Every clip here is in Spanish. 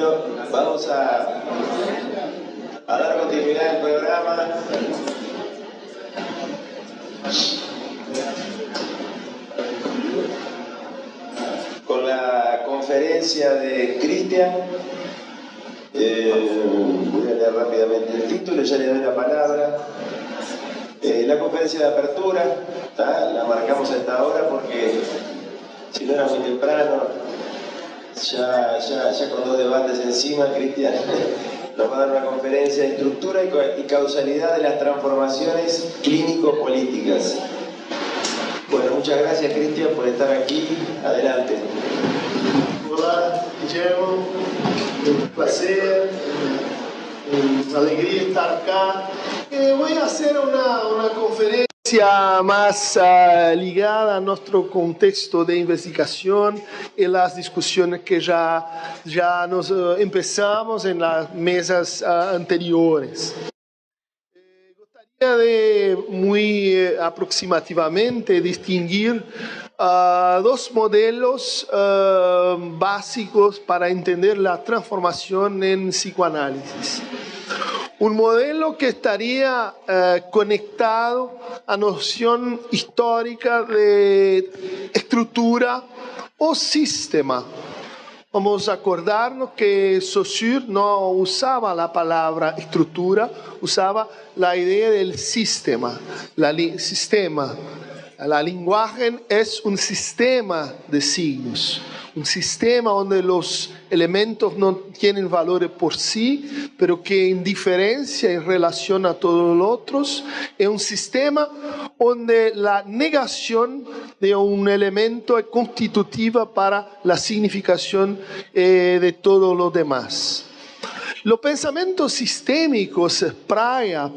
Bueno, vamos a dar continuidad al programa. Con la conferencia de Cristian. Voy a leer rápidamente el título, ya le doy la palabra. La conferencia de apertura, la marcamos a esta hora porque si no era muy temprano, ya con dos debates encima, Cristian nos va a dar una conferencia de estructura y causalidad de las transformaciones clínico-políticas. Bueno, muchas gracias, Cristian, por estar aquí. Adelante. Hola, Guillermo. Un placer, una alegría estar acá. Voy a hacer una conferencia más ligada a nuestro contexto de investigación y las discusiones que ya nos empezamos en las mesas anteriores. Gostaria de muy aproximativamente distinguir dos modelos básicos para entender la transformación en psicoanálisis. Un modelo que estaría conectado a noción histórica de estructura o sistema. Vamos a acordarnos que Saussure no usaba la palabra estructura, usaba la idea del sistema. La lenguaje es un sistema de signos, un sistema donde los elementos no tienen valores por sí, pero que en diferencia en relación a todos los otros, es un sistema donde la negación de un elemento es constitutiva para la significación de todo lo demás. Los pensamientos sistémicos se espraya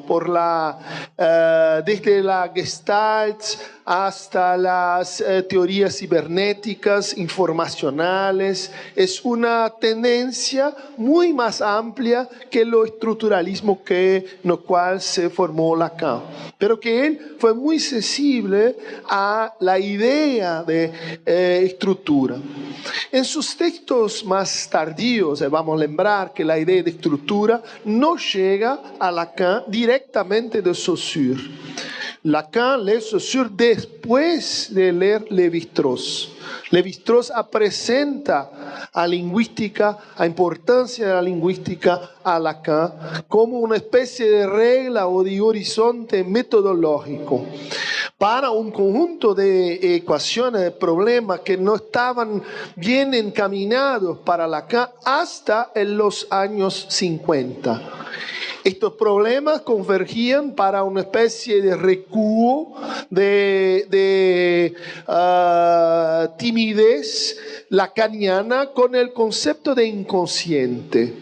desde la Gestalt hasta las teorías cibernéticas, informacionales. Es una tendencia muy más amplia que el estructuralismo en el cual se formó Lacan. Pero que él fue muy sensible a la idea de estructura. En sus textos más tardíos, vamos a lembrar que la idea de estructura no llega a Lacan directamente de Saussure. Lacan lee Saussure después de leer Lévi-Strauss. Lévi-Strauss presenta a lingüística, a importancia de la lingüística a Lacan como una especie de regla o de horizonte metodológico para un conjunto de ecuaciones, de problemas que no estaban bien encaminados para Lacan hasta en los años 50. Estos problemas convergían para una especie de recuo, de timidez lacaniana con el concepto de inconsciente.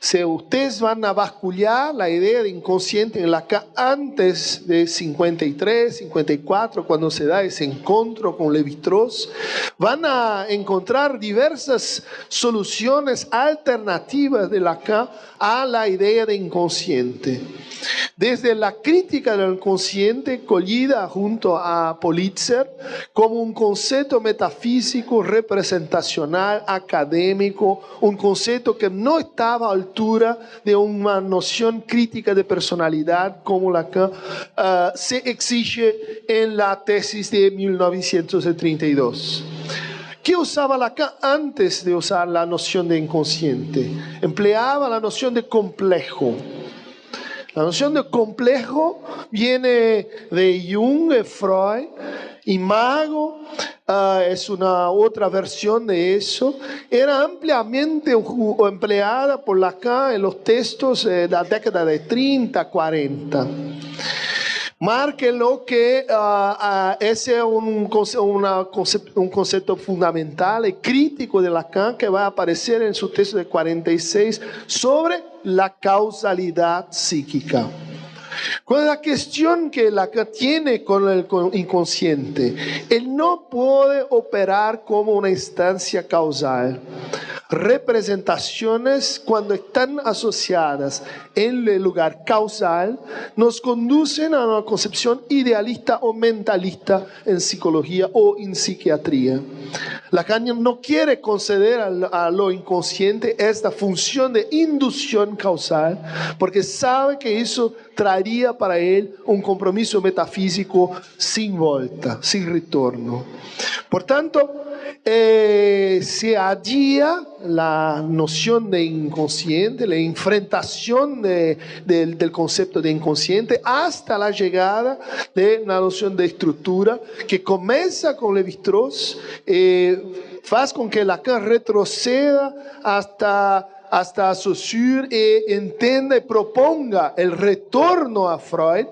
Si ustedes van a bascular la idea de inconsciente en Lacan antes de 53, 54, cuando se da ese encuentro con Lévi-Strauss, van a encontrar diversas soluciones alternativas de Lacan a la idea de inconsciente. Desde la crítica del inconsciente colhida junto a Politzer como un concepto metafísico, representacional, académico, un concepto que no estaba a altura de una noción crítica de personalidad como Lacan se exige en la tesis de 1932. ¿Qué usaba Lacan antes de usar la noción de inconsciente? Empleaba la noción de complejo. La noción de complejo viene de Jung, de Freud, Imago es una otra versión de eso. Era ampliamente empleada por Lacan en los textos de la década de 30, 40. Márquenlo que ese es un concepto fundamental y crítico de Lacan que va a aparecer en su texto de 46 sobre la causalidad psíquica. ¿Cuál es la cuestión que Lacan tiene con el inconsciente? Él no puede operar como una instancia causal. representaciones, cuando están asociadas en el lugar causal, nos conducen a una concepción idealista o mentalista en psicología o en psiquiatría. Lacan no quiere conceder a lo inconsciente esta función de inducción causal, porque sabe que eso traería para él un compromiso metafísico sin vuelta, sin retorno. Por tanto, se adía la noción de inconsciente, la enfrentación del concepto de inconsciente hasta la llegada de la noción de estructura que comienza con Lévi-Strauss, faz con que Lacan retroceda hasta Saussure y entienda y proponga el retorno a Freud.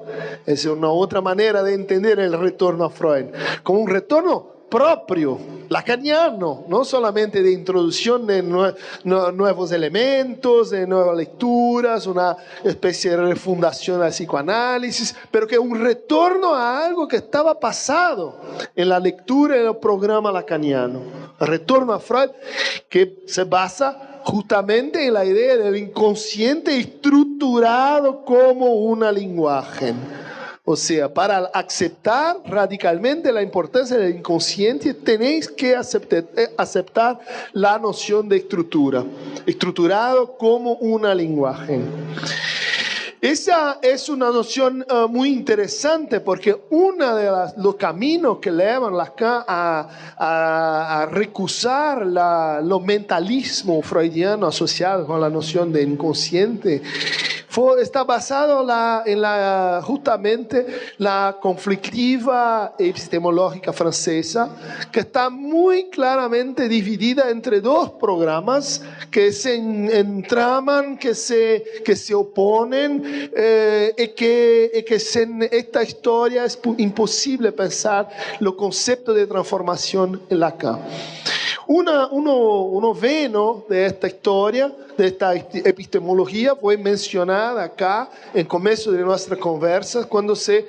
Esa es una otra manera de entender el retorno a Freud, como un retorno propio, lacaniano, no solamente de introducción de nuevos elementos, de nuevas lecturas, una especie de refundación al psicoanálisis, pero que un retorno a algo que estaba pasado en la lectura y en el programa lacaniano. El retorno a Freud que se basa justamente en la idea del inconsciente estructurado como una lenguaje. O sea, para aceptar radicalmente la importancia del inconsciente, tenéis que aceptar la noción de estructura, estructurado como una lenguaje. Esa es una noción muy interesante porque uno de los caminos que llevan Lacan a recusar lo mentalismo freudiano asociado con la noción de inconsciente está basado en justamente la conflictiva epistemológica francesa, que está muy claramente dividida entre dos programas que se entraman, que se oponen, y que en esta historia es imposible pensar los conceptos de transformación en Lacan. Uno veno de esta historia, de esta epistemología, fue mencionada acá en comienzo de nuestra conversa, cuando se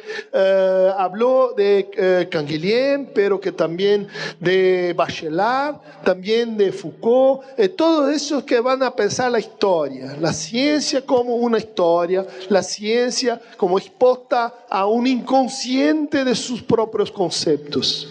habló de Canguilhem, pero que también de Bachelard, también de Foucault, todos esos que van a pensar la historia, la ciencia como una historia, la ciencia como expuesta a un inconsciente de sus propios conceptos.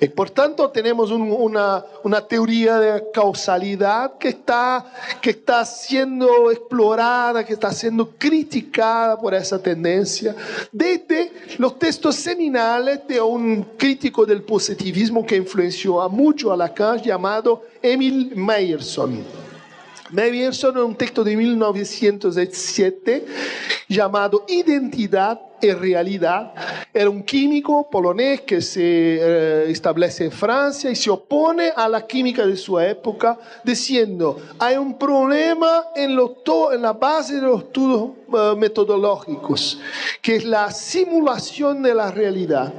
Y por tanto tenemos una teoría de causalidad que está siendo explorada, que está siendo criticada por esa tendencia, desde los textos seminales de un crítico del positivismo que influenció mucho a Lacan, llamado Emil Meyerson. Meyerson en un texto de 1907 llamado Identidad y Realidad. Era un químico polonés que se establece en Francia y se opone a la química de su época, diciendo: hay un problema en la base de los estudios metodológicos, que es la simulación de la realidad.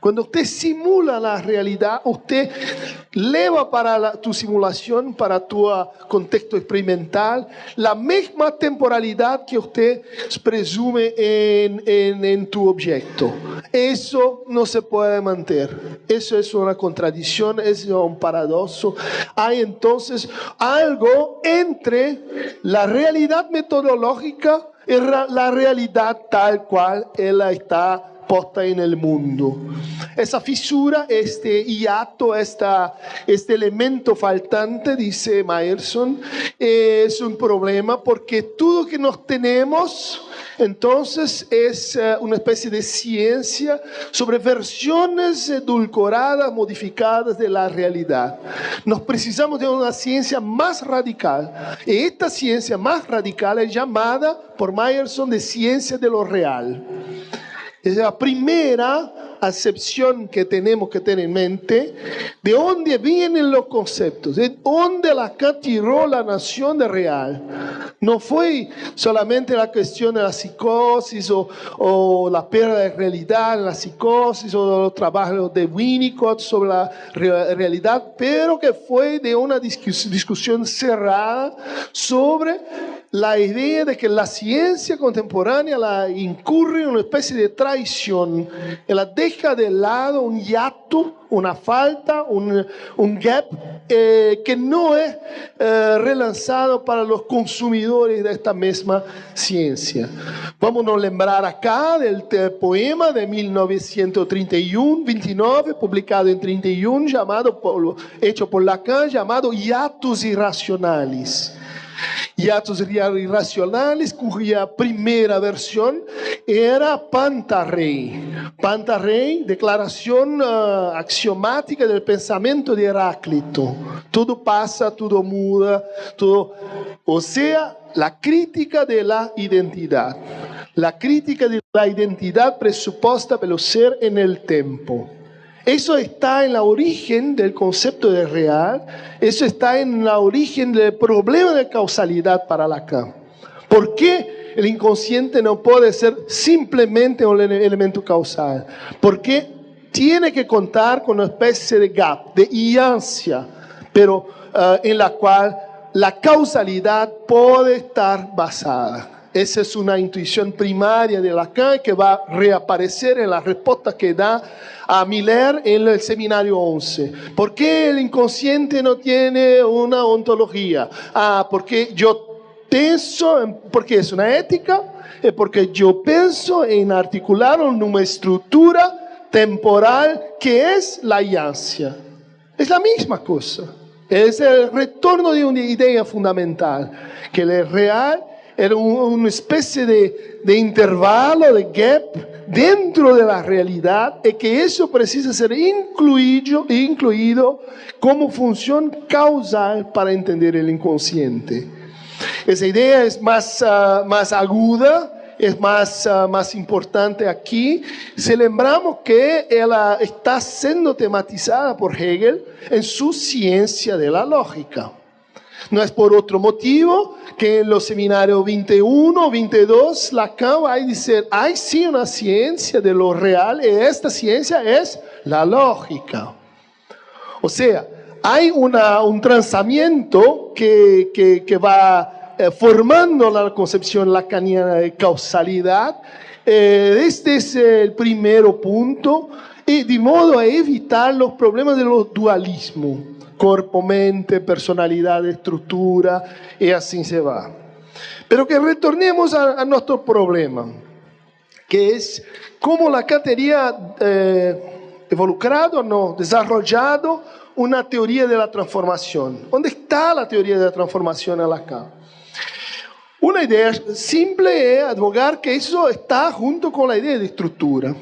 Cuando usted simula la realidad, usted lleva para tu simulación, para tu contexto experimental, la misma temporalidad que usted presume en tu objeto. Eso no se puede mantener. Eso es una contradicción, es un paradoxo. Hay entonces algo entre la realidad metodológica y la realidad tal cual ella está posta en el mundo. Esa fisura, este hiato, este elemento faltante, dice Meyerson, es un problema porque todo lo que nos tenemos entonces es una especie de ciencia sobre versiones edulcoradas, modificadas de la realidad. Nos precisamos de una ciencia más radical, y esta ciencia más radical es llamada por Meyerson de ciencia de lo real. Es la primera acepción que tenemos que tener en mente de dónde vienen los conceptos, de dónde Lacan tiró la noción de real. No fue solamente la cuestión de la psicosis o la pérdida de realidad en la psicosis o los trabajos de Winnicott sobre la realidad, pero que fue de una discusión cerrada sobre la idea de que la ciencia contemporánea la incurre en una especie de traición. Ella deja de lado un hiato, una falta, un gap que no es relanzado para los consumidores de esta misma ciencia. Vamos a lembrar acá del poema de 1929, publicado en 31, hecho por Lacan, llamado Hiatos Irracionales. Hiatos Irracionales, cuya primera versión era Pantarrey. Pantarrey, declaración axiomática del pensamiento de Heráclito. Todo pasa, todo muda, todo... O sea, la crítica de la identidad. La crítica de la identidad presupuesta pelo ser en el tiempo. Eso está en la origen del concepto de real, eso está en la origen del problema de causalidad para Lacan. ¿Por qué el inconsciente no puede ser simplemente un elemento causal? Porque tiene que contar con una especie de gap, de hiancia, pero en la cual la causalidad puede estar basada. Esa es una intuición primaria de Lacan que va a reaparecer en la respuesta que da a Miller en el seminario 11. ¿Por qué el inconsciente no tiene una ontología? Porque yo pienso, porque es una ética, es porque yo pienso en articular una estructura temporal que es la hiancia. Es la misma cosa. Es el retorno de una idea fundamental, que el real era una especie de intervalo, de gap dentro de la realidad y que eso precisa ser incluido como función causal para entender el inconsciente. Esa idea es más aguda, es más importante aquí. Si lembramos que ella está siendo tematizada por Hegel en su ciencia de la lógica. No es por otro motivo que en los seminarios 21, 22, Lacan va a decir, hay sí una ciencia de lo real y esta ciencia es la lógica. O sea, hay un transamiento que va formando la concepción lacaniana de causalidad. Este es el primer punto, y de modo a evitar los problemas de los dualismos. Corpo, mente, personalidad, estructura, y así se va. Pero que retornemos a nuestro problema, que es cómo Lacan tenía involucrado, no, desarrollado una teoría de la transformación. ¿Dónde está la teoría de la transformación en Lacan? Una idea simple es advogar que eso está junto con la idea de estructura.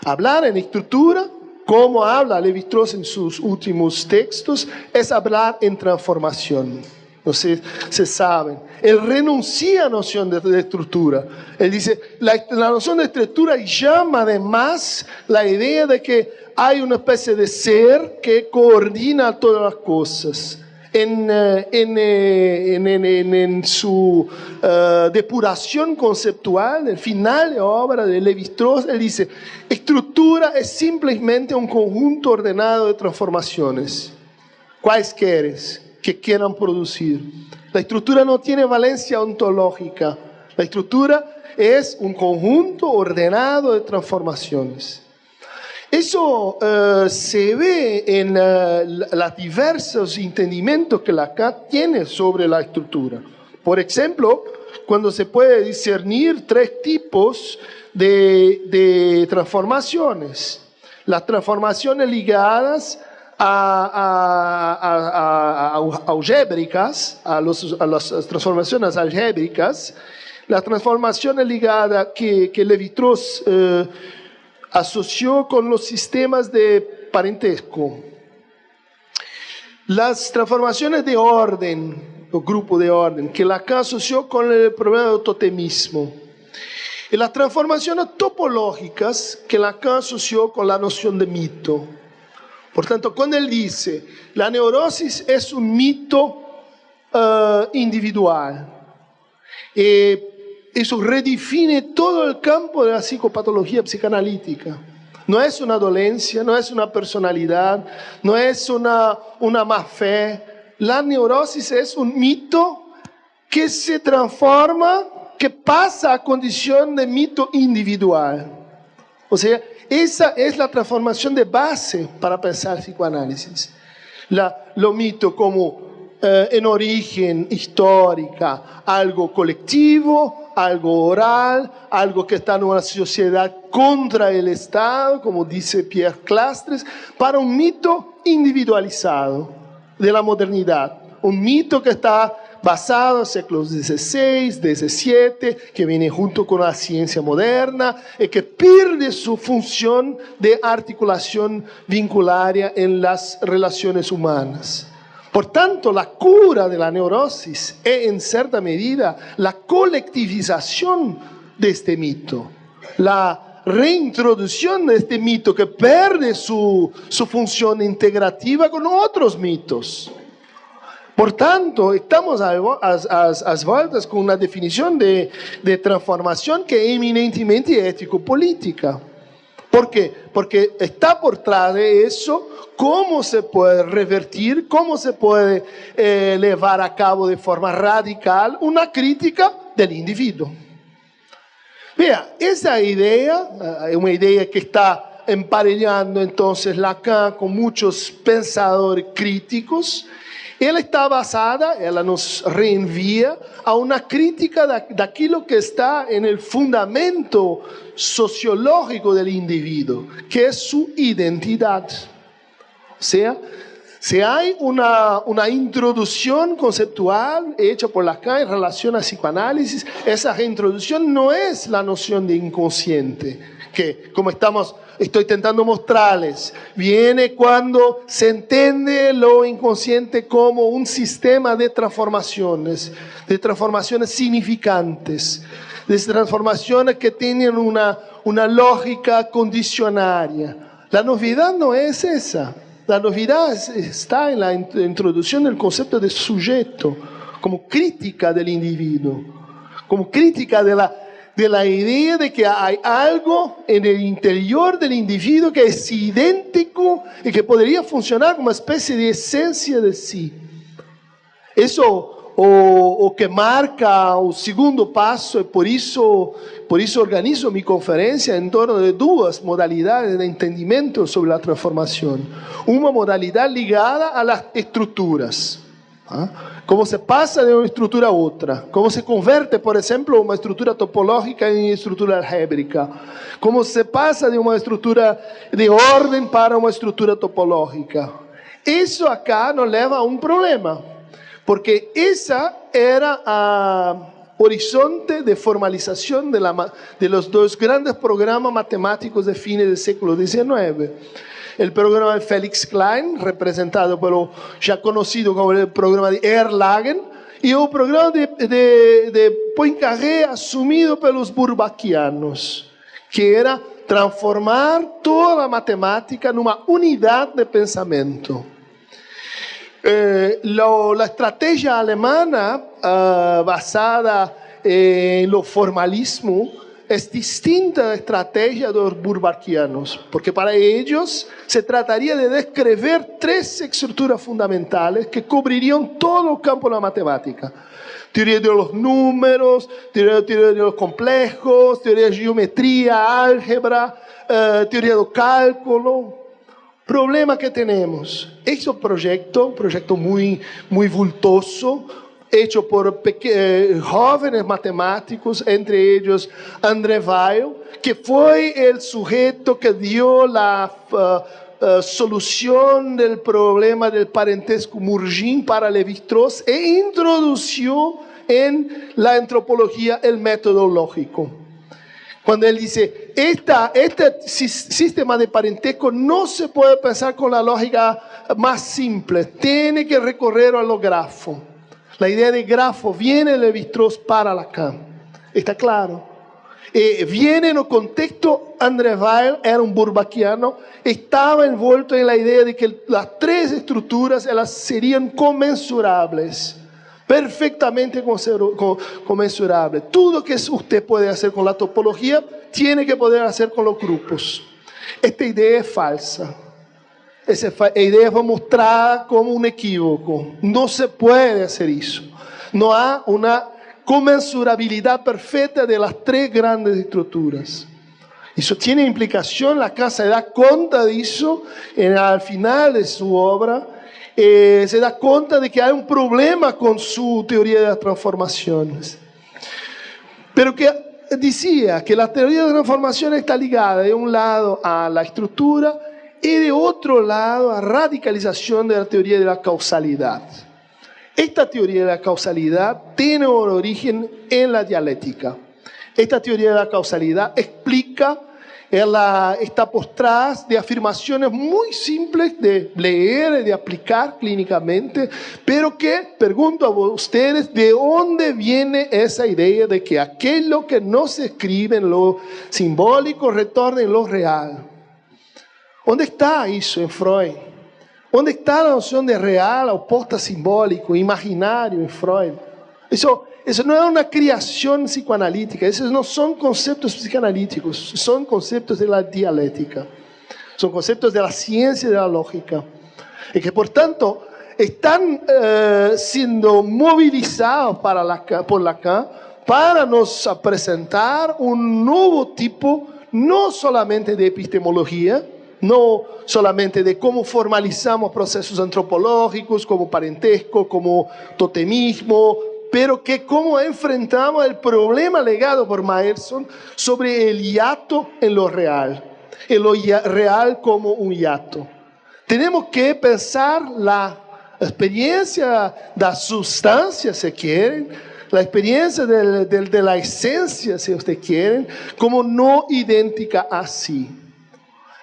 Hablar en estructura, como habla Lévi-Strauss en sus últimos textos, es hablar en transformación. No sé si saben. Él renuncia a la noción de estructura. Él dice, la noción de estructura llama además la idea de que hay una especie de ser que coordina todas las cosas. En su depuración conceptual, el final de obra de Lévi-Strauss, él dice, estructura es simplemente un conjunto ordenado de transformaciones, cualesquiera que quieran producir. La estructura no tiene valencia ontológica, la estructura es un conjunto ordenado de transformaciones. Eso se ve en los diversos entendimientos que Lacan tiene sobre la estructura. Por ejemplo, cuando se puede discernir tres tipos de transformaciones. Las transformaciones ligadas algébricas, a las transformaciones algébricas, las transformaciones ligadas que Lévi-Strauss asoció con los sistemas de parentesco. Las transformaciones de orden, o grupo de orden, que Lacan asoció con el problema del totemismo. Y las transformaciones topológicas que Lacan asoció con la noción de mito. Por tanto, cuando él dice, la neurosis es un mito individual, eso redefine todo el campo de la psicopatología psicanalítica. No es una dolencia, no es una personalidad, no es una más fe. La neurosis es un mito que se transforma, que pasa a condición de mito individual. O sea, esa es la transformación de base para pensar psicoanálisis. Lo mito como en origen histórica, algo colectivo, algo oral, algo que está en una sociedad contra el Estado, como dice Pierre Clastres, para un mito individualizado de la modernidad. Un mito que está basado en siglos XVI, XVII, que viene junto con la ciencia moderna y que pierde su función de articulación vincularia en las relaciones humanas. Por tanto, la cura de la neurosis es, en cierta medida, la colectivización de este mito, la reintroducción de este mito que pierde su función integrativa con otros mitos. Por tanto, estamos a vueltas con una definición de transformación que es eminentemente ético-política. ¿Por qué? Porque está por detrás de eso cómo se puede revertir, cómo se puede llevar a cabo de forma radical una crítica del individuo. Vea, esa idea es una idea que está emparellando entonces Lacan con muchos pensadores críticos. Ela está basada, ela nos reenvía a una crítica de aquello que está en el fundamento sociológico del individuo, que es su identidad. O sea, si hay una introducción conceptual hecha por Lacan en relación a psicoanálisis, esa reintroducción no es la noción de inconsciente, que como estoy intentando mostrarles, viene cuando se entiende lo inconsciente como un sistema de transformaciones significantes, de transformaciones que tienen una lógica condicionaria. La novedad no es esa. La novedad está en la introducción del concepto de sujeto, como crítica del individuo, como crítica de la idea de que hay algo en el interior del individuo que es idéntico y que podría funcionar como una especie de esencia de sí. Eso o que marca o segundo paso, y por eso organizo mi conferencia en torno de dos modalidades de entendimiento sobre la transformación. Una modalidad ligada a las estructuras. Cómo se pasa de una estructura a otra, cómo se convierte, por ejemplo, una estructura topológica en estructura algébrica, cómo se pasa de una estructura de orden para una estructura topológica. Eso acá nos lleva a un problema, porque esa era horizonte de formalización de los dos grandes programas matemáticos de fines del siglo XIX. El programa de Felix Klein, representado por lo ya conocido como el programa de Erlangen, y el programa de Poincaré, asumido por los Bourbachianos, que era transformar toda la matemática en una unidad de pensamiento. La estrategia alemana basada en lo formalismo es distinta de la estrategia de los Bourbachianos, porque para ellos se trataría de describir tres estructuras fundamentales que cubrirían todo el campo de la matemática. Teoría de los números, teoría de los complejos, teoría de geometría, álgebra, teoría del cálculo. Problema que tenemos, ese proyecto, un proyecto muy vultoso, hecho por jóvenes matemáticos, entre ellos André Weil, que fue el sujeto que dio la solución del problema del parentesco Murgin para Lévi-Strauss e introdujo en la antropología el método lógico. Cuando él dice, este sistema de parentesco no se puede pensar con la lógica más simple, tiene que recorrer a los grafos. La idea de grafo viene de Lévi-Strauss para Lacan, está claro. Viene en el contexto, André Weil era un bourbachiano, estaba envuelto en la idea de que las tres estructuras elas serían conmensurables. Perfectamente conmensurable. Todo que usted puede hacer con la topología, tiene que poder hacer con los grupos. Esta idea es falsa. Esa idea fue mostrada como un equívoco. No se puede hacer eso. No hay una comensurabilidad perfecta de las tres grandes estructuras. Eso tiene implicación, Lacan se da cuenta de eso al final de su obra, se da cuenta de que hay un problema con su teoría de las transformaciones. Pero que decía que la teoría de las transformaciones está ligada de un lado a la estructura y de otro lado a radicalización de la teoría de la causalidad. Esta teoría de la causalidad tiene un origen en la dialéctica. Esta teoría de la causalidad explica, está postrada de afirmaciones muy simples de leer y de aplicar clínicamente, pero que pregunto a ustedes de dónde viene esa idea de que aquello que no se escribe en lo simbólico retorna en lo real. ¿Dónde está eso en Freud? ¿Dónde está la noción de real opuesta a simbólico, imaginario en Freud? Eso no es una creación psicoanalítica, esos no son conceptos psicoanalíticos, son conceptos de la dialéctica, son conceptos de la ciencia y de la lógica, y que por tanto están siendo movilizados por Lacan para nos presentar un nuevo tipo, no solamente de epistemología, no solamente de cómo formalizamos procesos antropológicos, como parentesco, como totemismo, pero que cómo enfrentamos el problema legado por Meyerson sobre el hiato en lo real, en lo real como un hiato. Tenemos que pensar la experiencia de la sustancia, si quieren, la experiencia de la esencia, si ustedes quieren, como no idéntica a sí.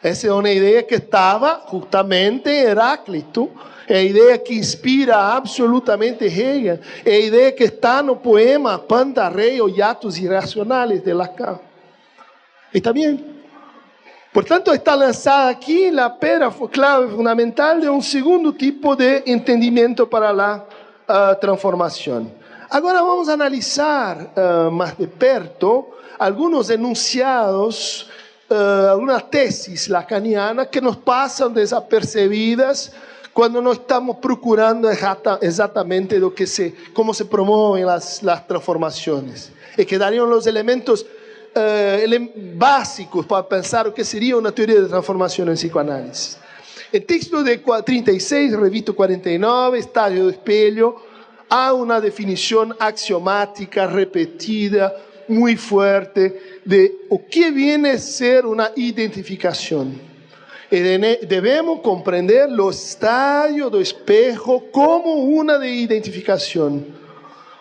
Esa es una idea que estaba justamente en Heráclito, es la idea que inspira absolutamente Hegel, es la idea que está en el poema Pantarrey o Hiatos Irracionales de Lacan. ¿Está bien? Por tanto, está lanzada aquí la piedra clave fundamental de un segundo tipo de entendimiento para la transformación. Ahora vamos a analizar más de perto algunos enunciados, algunas tesis lacanianas que nos pasan desapercibidas cuando no estamos procurando exactamente cómo se promueven las transformaciones. Y que darían los elementos básicos para pensar o que sería una teoría de transformación en psicoanálisis. El texto de 36, revista 49, Estadio de Espelho, hay una definición axiomática repetida, muy fuerte, de o que viene a ser una identificación. Y debemos comprender el estadio del espejo como una de identificación.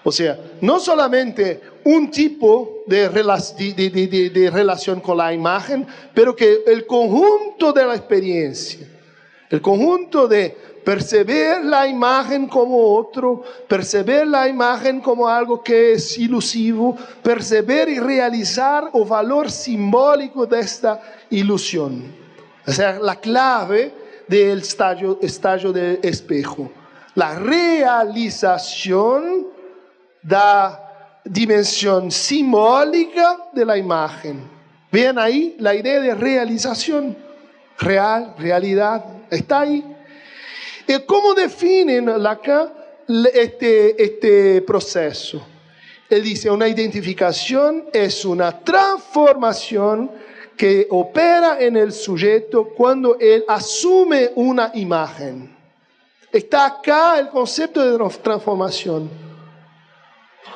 O sea, no solamente un tipo de relación con la imagen, pero que el conjunto de la experiencia, el conjunto de percibir la imagen como otro, percibir la imagen como algo que es ilusivo, percibir y realizar el valor simbólico de esta ilusión. O sea, la clave del estadio del espejo. La realización de la dimensión simbólica de la imagen. Vean ahí la idea de realización. Real, realidad, está ahí. ¿Cómo definen Lacan este proceso? Él dice, una identificación es una transformación que opera en el sujeto cuando él asume una imagen. Está acá el concepto de transformación.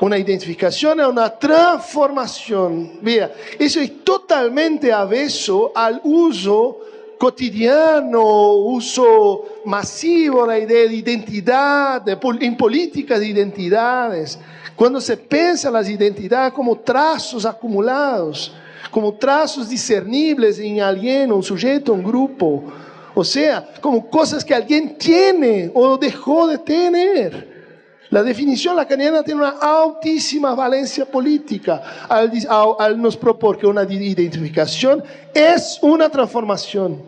Una identificación es una transformación. Vea, eso es totalmente aveso al uso cotidiano, uso masivo, la idea de identidad, en políticas de identidades. Cuando se piensa las identidades como trazos acumulados, como trazos discernibles en alguien, un sujeto, un grupo. O sea, como cosas que alguien tiene o dejó de tener. La definición lacaniana tiene una altísima valencia política al nos propor que una identificación es una transformación.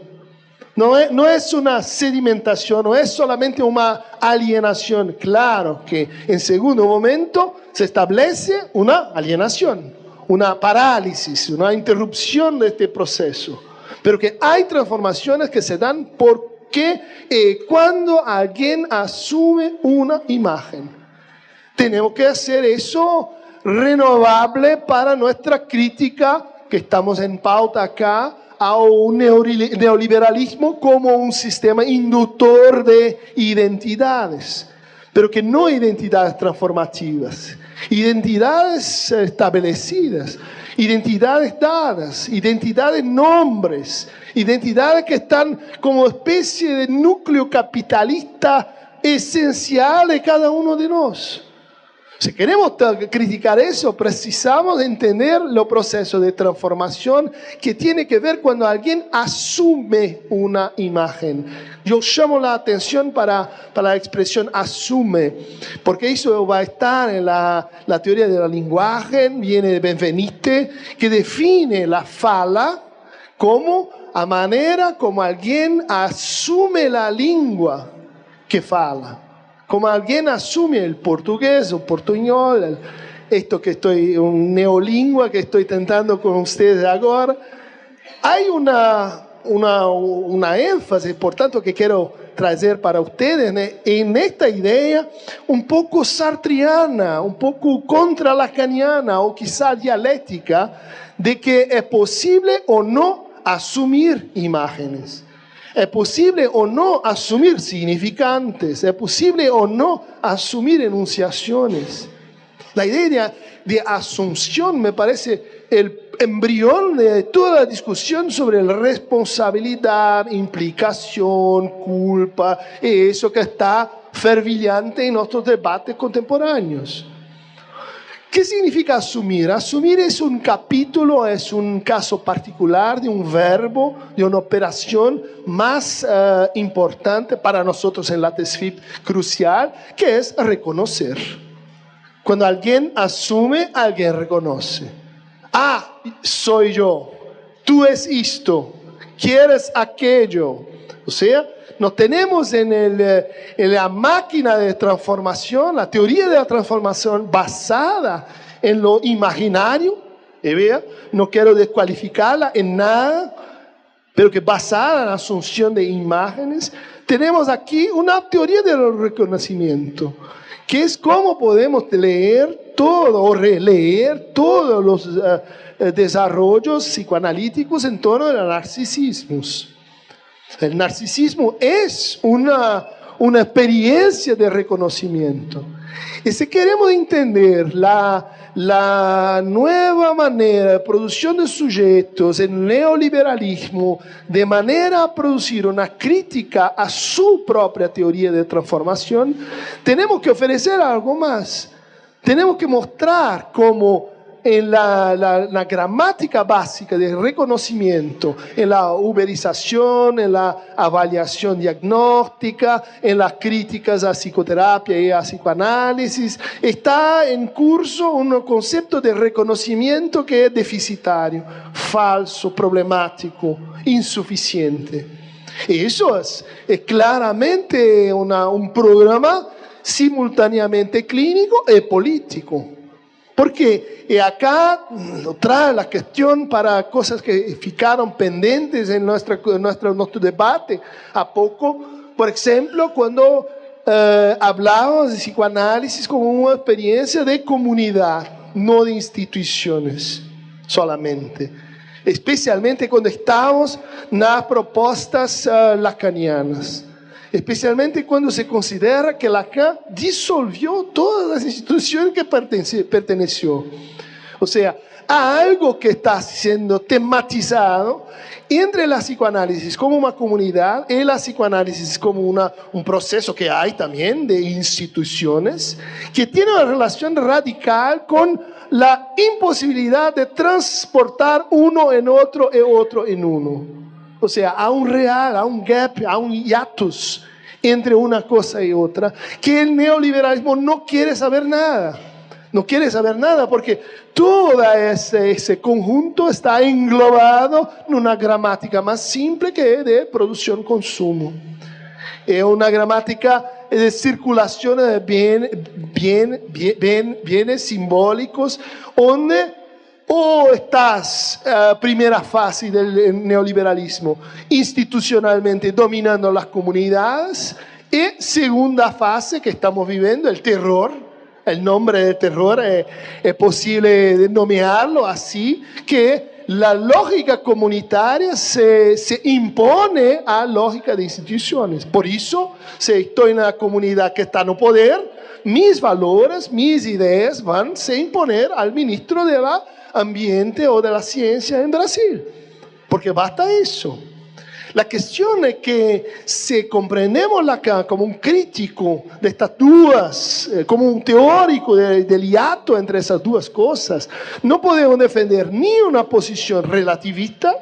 No es una sedimentación, no es solamente una alienación. Claro que en segundo momento se establece una alienación, una parálisis, una interrupción de este proceso. Pero que hay transformaciones que se dan porque cuando alguien asume una imagen. Tenemos que hacer eso renovable para nuestra crítica, que estamos en pauta acá, a un neoliberalismo como un sistema inductor de identidades, pero que no identidades transformativas, identidades establecidas, identidades dadas, identidades nombres, identidades que están como especie de núcleo capitalista esencial de cada uno de nosotros. Si queremos criticar eso, precisamos entender los procesos de transformación que tiene que ver cuando alguien asume una imagen. Yo llamo la atención para la expresión asume, porque eso va a estar en la teoría del lenguaje, viene de Benveniste, que define la fala como a manera como alguien asume la lengua que fala. Como alguien asume el portugués o portuñol, esto que un neolingua que estoy tentando con ustedes ahora, hay una énfasis, por tanto, que quiero traer para ustedes en esta idea un poco sartriana, un poco contralacaniana o quizá dialéctica de que es posible o no asumir imágenes. ¿Es posible o no asumir significantes? ¿Es posible o no asumir enunciaciones? La idea de asunción me parece el embrión de toda la discusión sobre la responsabilidad, implicación, culpa, y eso que está fervillante en nuestros debates contemporáneos. ¿Qué significa asumir? Asumir es un capítulo, es un caso particular de un verbo, de una operación más importante para nosotros en la TESFIP crucial, que es reconocer. Cuando alguien asume, alguien reconoce. Ah, soy yo. Tú es esto. Quieres aquello. O sea, no tenemos en la máquina de transformación, la teoría de la transformación basada en lo imaginario, no quiero descualificarla en nada, pero que basada en la asunción de imágenes, tenemos aquí una teoría del reconocimiento, que es cómo podemos leer todo o releer todos los desarrollos psicoanalíticos en torno a los narcisismos. El narcisismo es una experiencia de reconocimiento. Y si queremos entender la nueva manera de producción de sujetos en el neoliberalismo, de manera a producir una crítica a su propia teoría de transformación, tenemos que ofrecer algo más. Tenemos que mostrar cómo en la gramática básica del reconocimiento, en la uberización, en la avaliación diagnóstica, en las críticas a psicoterapia y a psicoanálisis, está en curso un concepto de reconocimiento que es deficitario, falso, problemático, insuficiente. Y eso es claramente un programa simultáneamente clínico y político. Porque acá trae la cuestión para cosas que ficaron pendientes en nuestro debate a poco. Por ejemplo, cuando hablamos de psicoanálisis como una experiencia de comunidad, no de instituciones solamente. Especialmente cuando estamos en las propuestas lacanianas. Especialmente cuando se considera que Lacan disolvió todas las instituciones que perteneció. O sea, a algo que está siendo tematizado entre la psicoanálisis como una comunidad y la psicoanálisis como un proceso que hay también de instituciones, que tiene una relación radical con la imposibilidad de transportar uno en otro y otro en uno. O sea, há un real, há un gap, há un hiatus entre una cosa y otra, que el neoliberalismo no quiere saber nada. No quiere saber nada porque todo ese conjunto está englobado en una gramática más simple que es de producción-consumo. Es una gramática de circulación de bienes simbólicos, donde o estás, primera fase del neoliberalismo, institucionalmente dominando las comunidades, y segunda fase que estamos viviendo, el terror, el nombre del terror es posible denominarlo así, que la lógica comunitaria se impone a lógica de instituciones. Por eso, si estoy en la comunidad que está en el poder, mis valores, mis ideas van a se imponer al ministro del ambiente o de la ciencia en Brasil. Porque basta eso. La cuestión es que si comprendemos Lacan como un crítico de estas dos, como un teórico del hiato entre esas dos cosas, no podemos defender ni una posición relativista,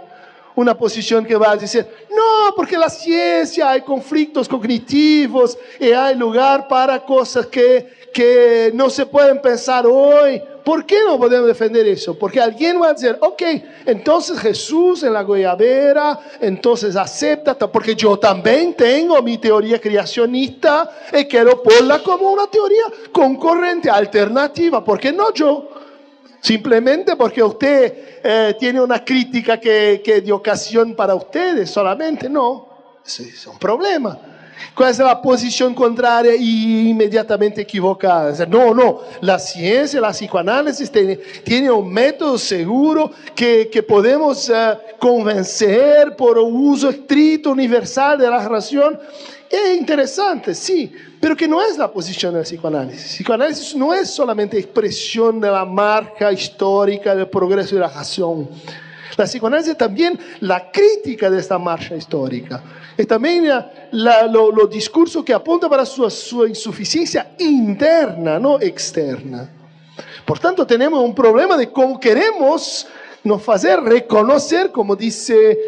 una posición que va a decir, no, porque la ciencia hay conflictos cognitivos y hay lugar para cosas que no se pueden pensar hoy. ¿Por qué no podemos defender eso? Porque alguien va a decir, ok, entonces Jesús en la goiabera, entonces acepta, porque yo también tengo mi teoría creacionista y quiero ponerla como una teoría concurrente, alternativa. ¿Por qué no yo? Simplemente porque usted tiene una crítica que es de ocasión para ustedes solamente, no. Es un problema. ¿Cuál es la posición contraria y inmediatamente equivocada? No, la ciencia, la psicoanálisis tiene un método seguro que podemos convencer por uso estricto, universal de la razón. Es interesante, sí, pero que no es la posición del psicoanálisis. El psicoanálisis no es solamente expresión de la marca histórica del progreso de la razón. La psicoanálisis es también la crítica de esta marcha histórica. Es también los discursos que apuntan para su insuficiencia interna, no externa. Por tanto, tenemos un problema de cómo queremos nos hacer reconocer, como dice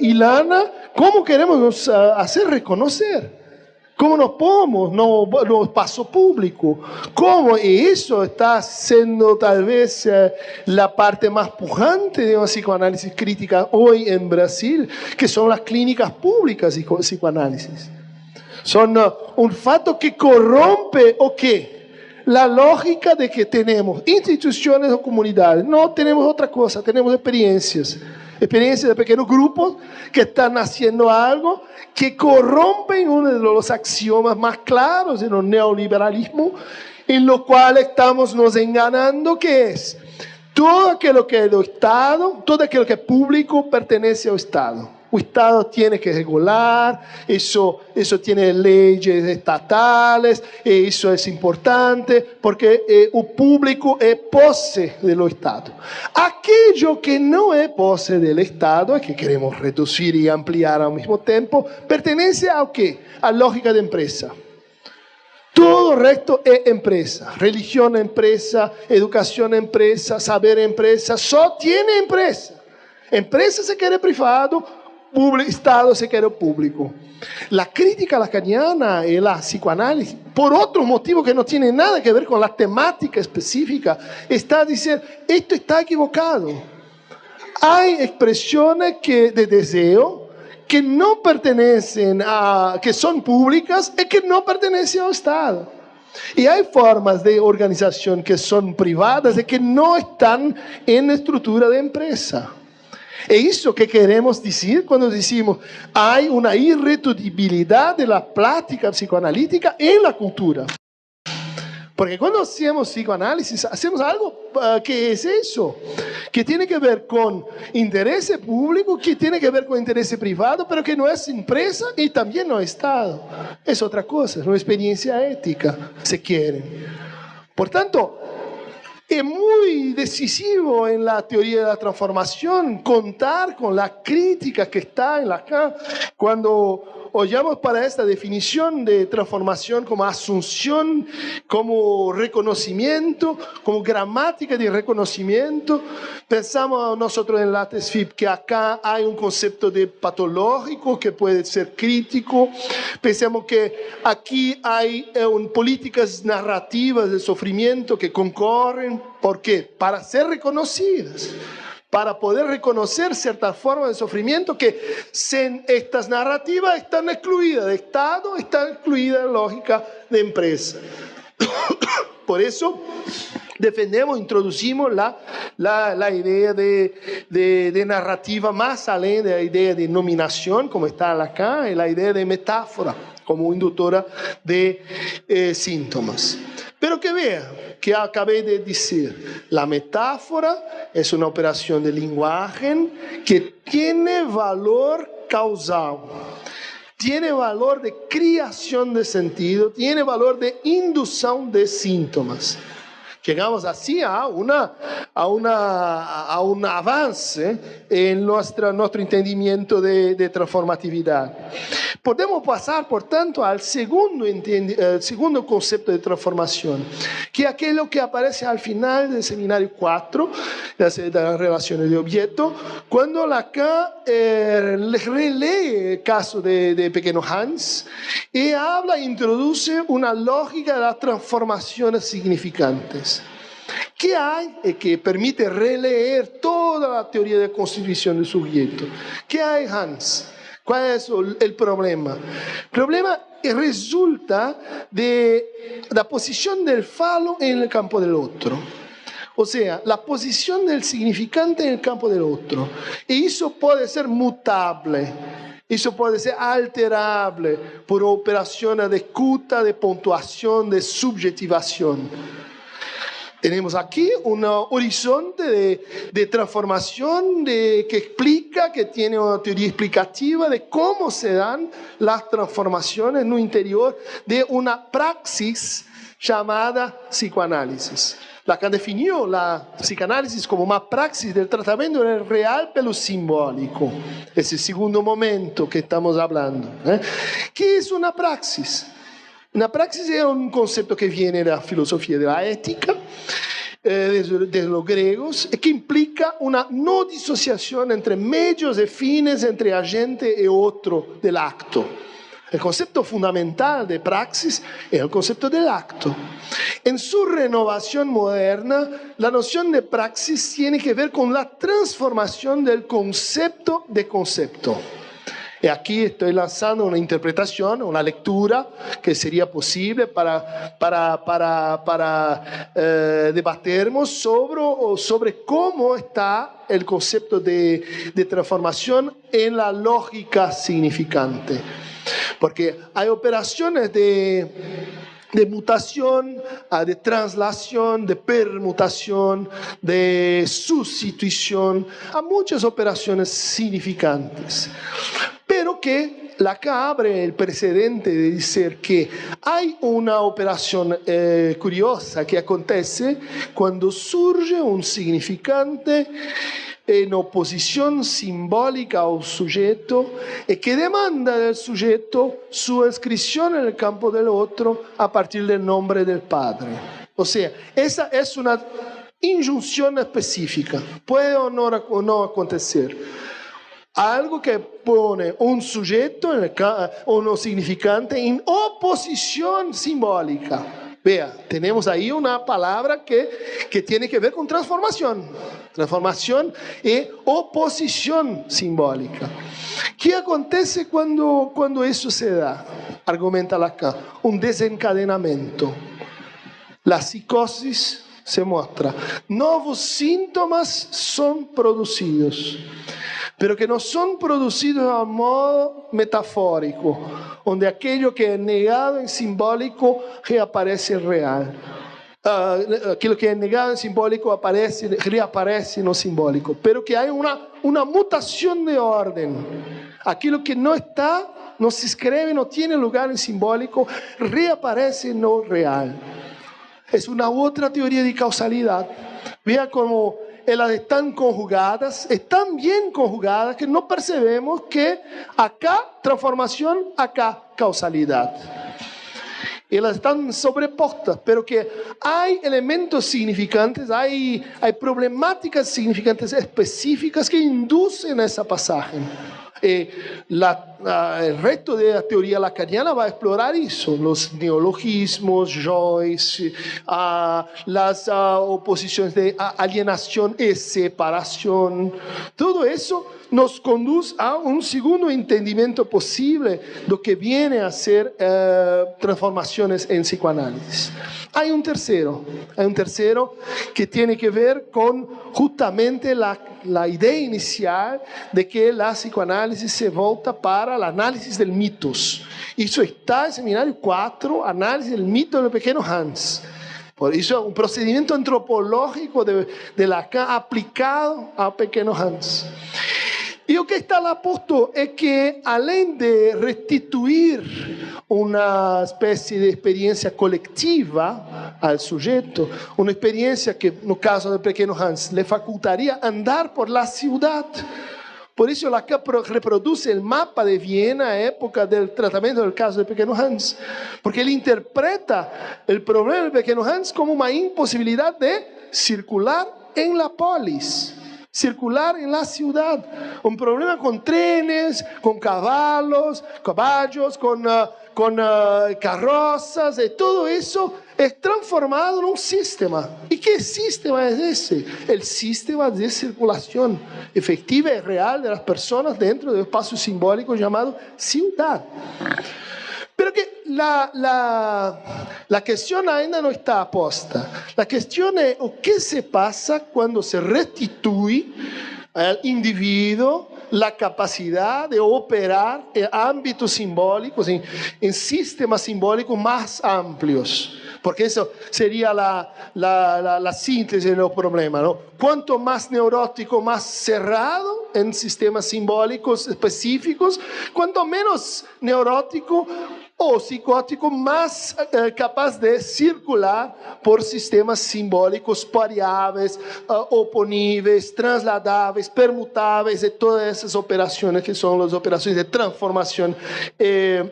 Ilana, cómo queremos nos hacer reconocer. ¿Cómo nos podemos no espacio público? ¿Cómo? Y eso está siendo tal vez la parte más pujante de una psicoanálisis crítica hoy en Brasil, que son las clínicas públicas de psicoanálisis. Son un fato que corrompe o qué? La lógica de que tenemos instituciones o comunidades. No tenemos otra cosa, tenemos experiencias de pequeños grupos que están haciendo algo que corrompen uno de los axiomas más claros en el neoliberalismo, en lo cual estamos nos engañando, que es todo aquello que es del Estado, todo aquello que es público pertenece al Estado. El Estado tiene que regular, eso tiene leyes estatales, eso es importante, porque el público es pose del Estado. Aquello que no es pose del Estado, que queremos reducir y ampliar al mismo tiempo, pertenece a ¿qué? A lógica de empresa. Todo el resto es empresa. Religión empresa, educación empresa, saber empresa, só tiene empresa. Empresa se quiere privado, Estado se quiere público. La crítica lacaniana y la psicoanálisis, por otro motivo que no tiene nada que ver con la temática específica, está diciendo, esto está equivocado. Hay expresiones de deseo que no pertenecen que son públicas y que no pertenecen al Estado. Y hay formas de organización que son privadas y que no están en estructura de empresa. Es eso que queremos decir cuando decimos hay una irreducibilidad de la práctica psicoanalítica en la cultura. Porque cuando hacemos psicoanálisis, hacemos algo que es eso, que tiene que ver con interés público, que tiene que ver con interés privado, pero que no es empresa y también no es Estado. Es otra cosa, es una experiencia ética, si quieren. Por tanto, es muy decisivo en la teoría de la transformación contar con la crítica que está en Lacan cuando oyamos para esta definición de transformación como asunción, como reconocimiento, como gramática de reconocimiento. Pensamos nosotros en la TESFIP que acá hay un concepto de patológico que puede ser crítico. Pensamos que aquí hay políticas narrativas de sufrimiento que concorren. ¿Por qué? Para ser reconocidas. Para poder reconocer ciertas formas de sufrimiento que sin estas narrativas están excluidas de Estado, están excluidas de la lógica de empresa. Por eso defendemos, introducimos la idea de narrativa más allá de la idea de nominación, como está acá, y la idea de metáfora como inductora de síntomas. Pero que vea que acabé de decir, la metáfora es una operación de lenguaje que tiene valor causal, tiene valor de creación de sentido, tiene valor de inducción de síntomas. Llegamos así a un avance en nuestro entendimiento de transformatividad. Podemos pasar, por tanto, al segundo concepto de transformación, que es aquello que aparece al final del seminario 4, de las relaciones de objeto, cuando Lacan relee el caso de pequeño Hans y introduce una lógica de las transformaciones significantes. ¿Qué hay que permite releer toda la teoría de constitución del sujeto? ¿Qué hay, Hans? ¿Cuál es el problema? El problema resulta de la posición del falo en el campo del otro. O sea, la posición del significante en el campo del otro. Y eso puede ser mutable. Eso puede ser alterable por operaciones de escuta, de puntuación, de subjetivación. Tenemos aquí un horizonte de transformación que explica, que tiene una teoría explicativa de cómo se dan las transformaciones en el interior de una praxis llamada psicoanálisis. Lacan definió la psicanálisis como una praxis del tratamiento del real pero simbólico. Es el segundo momento que estamos hablando. ¿Qué es una praxis? Una praxis es un concepto que viene de la filosofía de la ética, de los griegos, que implica una no disociación entre medios y fines, entre agente y otro del acto. El concepto fundamental de praxis es el concepto del acto. En su renovación moderna, la noción de praxis tiene que ver con la transformación del concepto de concepto. Y aquí estoy lanzando una interpretación, una lectura que sería posible para debatirnos sobre cómo está el concepto de transformación en la lógica significante. Porque hay operaciones de mutación, de traslación, de permutación, de sustitución, a muchas operaciones significantes. Pero que Lacan abre el precedente de decir que hay una operación curiosa que acontece cuando surge un significante en oposición simbólica al sujeto y que demanda del sujeto su inscripción en el campo del otro a partir del nombre del padre. O sea, esa es una injunción específica. Puede o no acontecer. Algo que pone un sujeto, un significante, en oposición simbólica. Vea, tenemos ahí una palabra que tiene que ver con transformación. Transformación y oposición simbólica. ¿Qué acontece cuando eso se da? Argumenta Lacan. Un desencadenamiento. La psicosis se muestra. Nuevos síntomas son producidos, pero que no son producidos a modo metafórico, donde aquello que es negado en simbólico reaparece en real. Aquello que es negado en simbólico reaparece en lo simbólico, pero que hay una mutación de orden. Aquello que no está, no se escribe, no tiene lugar en simbólico, reaparece en lo real. Es una otra teoría de causalidad. Vea cómo elas están conjugadas, están bien conjugadas, que no percebemos que acá transformación, acá causalidad. Elas están sobrepostas, pero que hay elementos significantes, hay problemáticas significantes específicas que inducen ese pasaje. El resto de la teoría lacaniana va a explorar eso, los neologismos, Joyce, las oposiciones de alienación y separación. Todo eso nos conduce a un segundo entendimiento posible de lo que viene a ser transformaciones en psicoanálisis. Hay un tercero que tiene que ver con justamente la idea inicial de que la psicoanálisis se volta para el análisis del mitos. Eso está en Seminario 4, análisis del mito del pequeño Hans. Por isso é um procedimento antropológico de Lacan aplicado a Pequeno Hans. E o que está lá posto é que, além de restituir uma espécie de experiência coletiva ao sujeito, uma experiência que, no caso de Pequeno Hans, lhe facultaria andar por la cidade. Por isso, Lacan reproduz o mapa de Viena à época do tratamento do caso de Pequeno Hans, porque ele interpreta o problema de Pequeno Hans como uma impossibilidade de circular em la polis. Circular en la ciudad, un problema con trenes, con caballos, con carrozas, y todo eso es transformado en un sistema. ¿Y qué sistema es ese? El sistema de circulación efectiva y real de las personas dentro del espacio simbólico llamado ciudad. Pero que la cuestión ainda no está posta. La cuestión es qué se pasa cuando se restituye al individuo la capacidad de operar en ámbitos simbólicos, en sistemas simbólicos más amplios. Porque eso sería la síntesis del problema, ¿no? Cuanto más neurótico, más cerrado en sistemas simbólicos específicos, cuanto menos neurótico o psicótico, más capaz de circular por sistemas simbólicos variáveis, oponíveis, trasladáveis, permutáveis, y todas esas operaciones que son las operaciones de transformación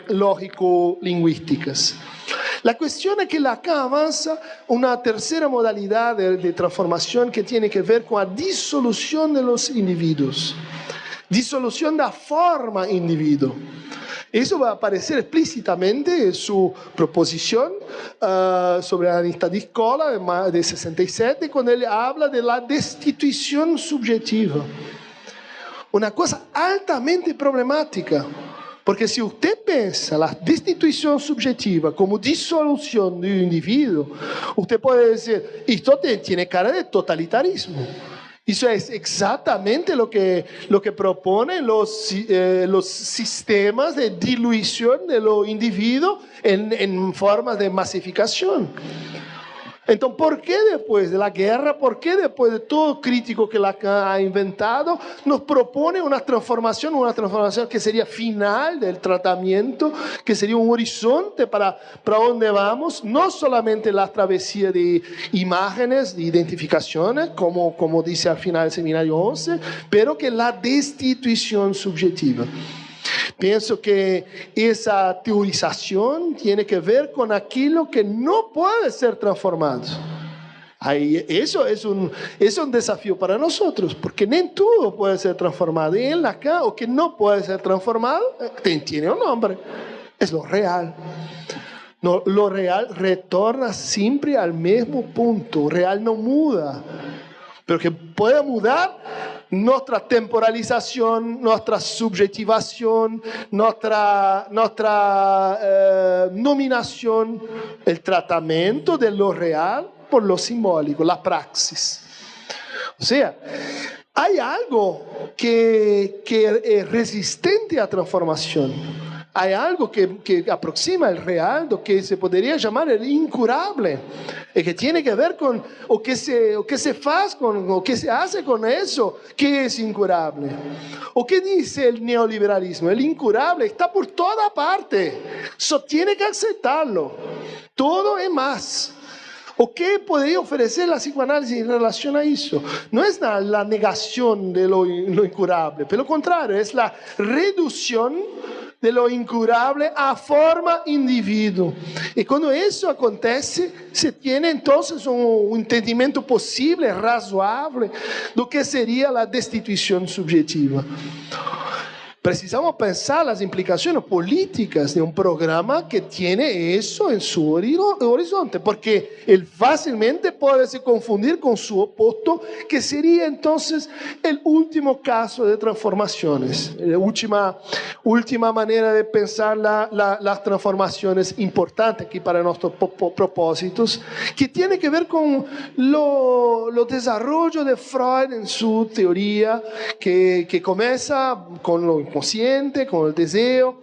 lógico-lingüísticas. La cuestión es que Lacan avanza una tercera modalidad de transformación que tiene que ver con la disolución de los individuos, disolución de la forma individuo. Eso va a aparecer explícitamente en su proposición sobre la lista de escuela de 67, cuando él habla de la destitución subjetiva. Una cosa altamente problemática. Porque si usted piensa la destitución subjetiva como disolución de un individuo, usted puede decir, esto tiene cara de totalitarismo. Eso es exactamente lo que proponen los sistemas de dilución de los individuos en formas de masificación. Entonces, ¿por qué después de la guerra, por qué después de todo crítico que Lacan ha inventado, nos propone una transformación que sería final del tratamiento, que sería un horizonte para dónde vamos, no solamente la travesía de imágenes, de identificaciones, como dice al final del seminario 11, pero que la destitución subjetiva? Pienso que esa teorización tiene que ver con aquello que no puede ser transformado. Eso es un desafío para nosotros, porque no todo puede ser transformado. Y en Lacan, o que no puede ser transformado, tiene un nombre, es lo real. No, lo real retorna siempre al mismo punto, lo real no muda, pero que puede mudar nuestra temporalización, nuestra subjetivación, nuestra nominación, el tratamiento de lo real por lo simbólico, la praxis. O sea, hay algo que es resistente a transformación. Hay algo que aproxima el real, lo que se podría llamar el incurable, y que tiene que ver con o que se hace con eso que es incurable. ¿O qué dice el neoliberalismo? El incurable está por toda parte, solo tiene que aceptarlo. Todo es más. ¿O qué podría ofrecer la psicoanálisis en relación a eso? No es la negación de lo incurable, por lo contrario, es la reducción de lo incurable a forma individuo. Y cuando eso acontece, se tiene entonces un entendimiento posible, razonable, de lo que sería la destitución subjetiva. Precisamos pensar las implicaciones políticas de un programa que tiene eso en su horizonte, porque él fácilmente puede se confundir con su opuesto, que sería entonces el último caso de transformaciones, la última manera de pensar las transformaciones importantes aquí para nuestros propósitos, que tiene que ver con lo desarrollo de Freud en su teoría, que comienza con lo inconsciente, con el deseo,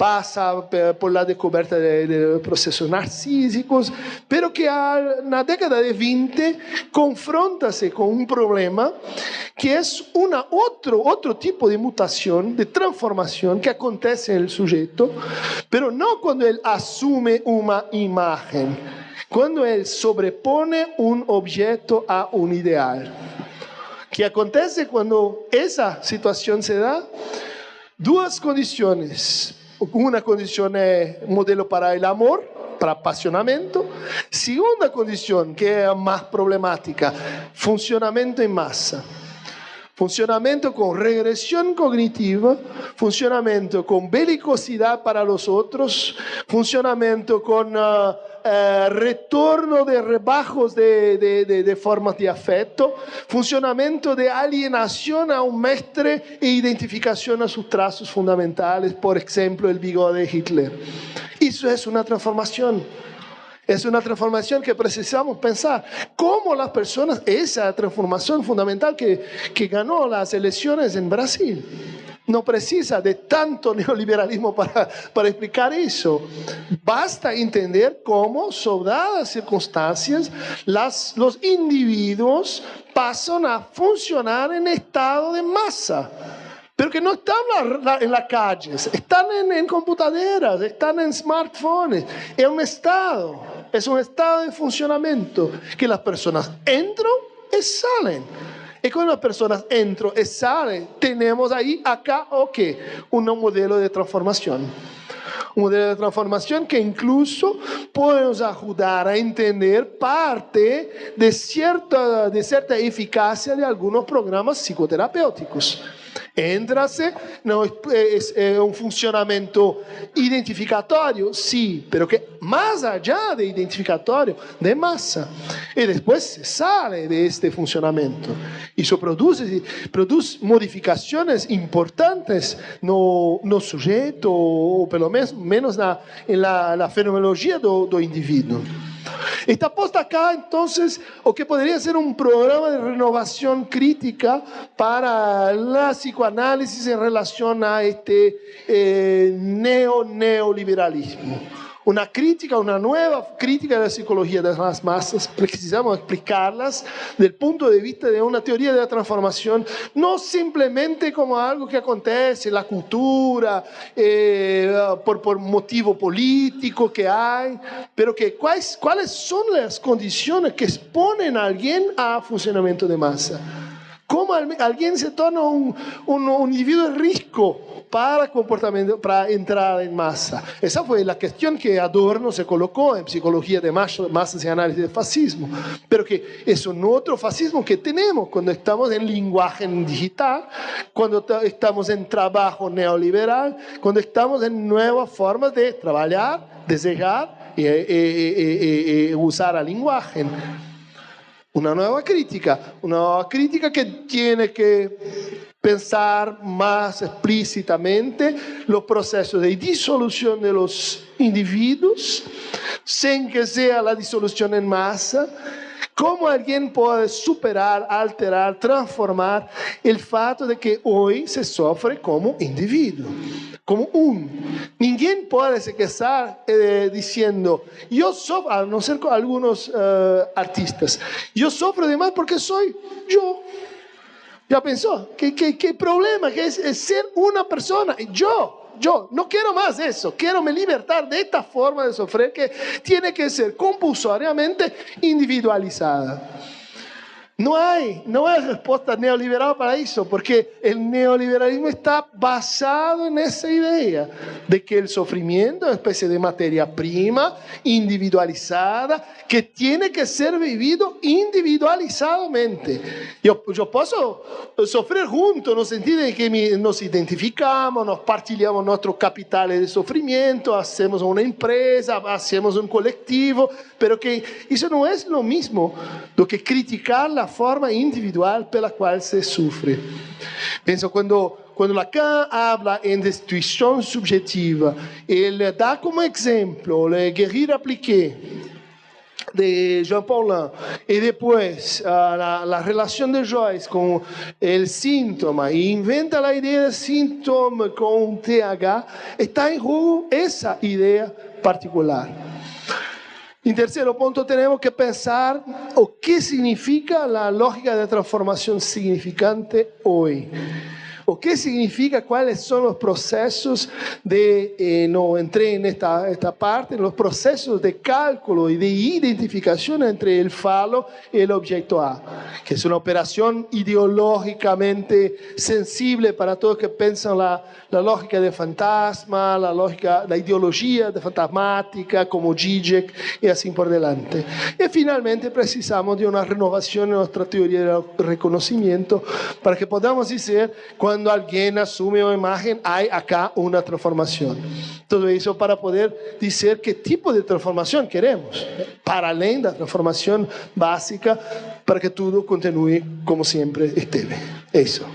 passa por la descoberta de processos narcísicos, pero que na década de 20 confronta-se com um problema que é outro tipo de mutação, de transformação que acontece no sujeito, pero não quando ele assume uma imagem, quando ele sobrepone um objeto a um ideal. Que acontece quando essa situação se dá? Duas condições. Uma condição é modelo para o amor, para apaixonamento. Segunda condição, que é a mais problemática, funcionamento em massa. Funcionamento com regressão cognitiva, funcionamento com belicosidade para os outros, funcionamento com retorno de rebajos de formas de afeto, funcionamento de alienação a um mestre e identificação a seus traços fundamentais, por exemplo, o bigode de Hitler. Isso é uma transformação. Es una transformación que precisamos pensar. ¿Cómo las personas, esa transformación fundamental que ganó las elecciones en Brasil, no precisa de tanto neoliberalismo para explicar eso? Basta entender cómo, sobre dadas circunstancias, los individuos pasan a funcionar en estado de masa. Pero que no están en las calles, están en computadoras, están en smartphones. Es un estado de funcionamiento que las personas entran y salen. Y cuando las personas entran y salen, tenemos ahí, acá, un modelo de transformación. Un modelo de transformación que incluso puede nos ayudar a entender parte de cierta eficacia de algunos programas psicoterapéuticos. Entra-se, não é um funcionamento identificatório, sim, pero que mais allá de identificatório, de massa. E depois se sai deste funcionamento. Isso produz modificações importantes no sujeito, ou pelo menos na fenomenologia do indivíduo. Está posto acá, entonces, o que podría ser un programa de renovación crítica para la psicoanálisis en relación a este neoliberalismo. Una nueva crítica de la psicología de las masas. Precisamos explicarlas desde el punto de vista de una teoría de la transformación, no simplemente como algo que acontece en la cultura, por motivo político que hay, pero que cuáles son las condiciones que exponen a alguien a funcionamiento de masa. ¿Cómo alguien se torna un individuo rico para entrar en masa? Esa fue la cuestión que Adorno se colocó en Psicología de Masas y Análisis del Fascismo. Pero que es un otro fascismo que tenemos cuando estamos en lenguaje digital, cuando estamos en trabajo neoliberal, cuando estamos en nuevas formas de trabajar, desejar y usar el lenguaje. Una nueva crítica que tiene que pensar más explícitamente los procesos de disolución de los individuos, sin que sea la disolución en masa. ¿Cómo alguien puede superar, alterar, transformar el fato de que hoy se sufre como individuo? Como Ninguém puede se quejar diciendo, yo sufro, a no ser con algunos artistas, yo sufro demás porque soy yo. ¿Ya pensó? ¿Qué problema que es ser una persona? Yo no quiero más eso, quiero me libertar de esta forma de sufrir que tiene que ser compulsoriamente individualizada. No hay respuesta neoliberal para eso, porque el neoliberalismo está basado en esa idea de que el sufrimiento es una especie de materia prima individualizada que tiene que ser vivido individualizadamente. Yo puedo sufrir juntos, en el sentido de que nos identificamos, nos partilhamos nuestros capitales de sufrimiento, hacemos una empresa, hacemos un colectivo, pero que eso no es lo mismo do que criticar la forma individual pela cual se sufre. Penso quando Lacan habla en destrucción subjetiva, él da como ejemplo el guerrilla appliqué. de Jean Paulin y después la relación de Joyce con el síntoma y inventa la idea del síntoma con un TH, está en juego esa idea particular. En tercer punto, tenemos que pensar o qué significa la lógica de transformación significante hoy. O qué significa, cuáles son los procesos de, no entré en esta parte, los procesos de cálculo y de identificación entre el falo y el objeto A, que es una operación ideológicamente sensible para todos que piensan la lógica de fantasma, la ideología de fantasmática, como Zizek y así por delante. Y finalmente precisamos de una renovación en nuestra teoría del reconocimiento para que podamos decir, cuando alguien asume una imagen, hay acá una transformación. Todo eso para poder decir qué tipo de transformación queremos, para além da transformación básica, para que todo continúe como siempre esteve. Eso.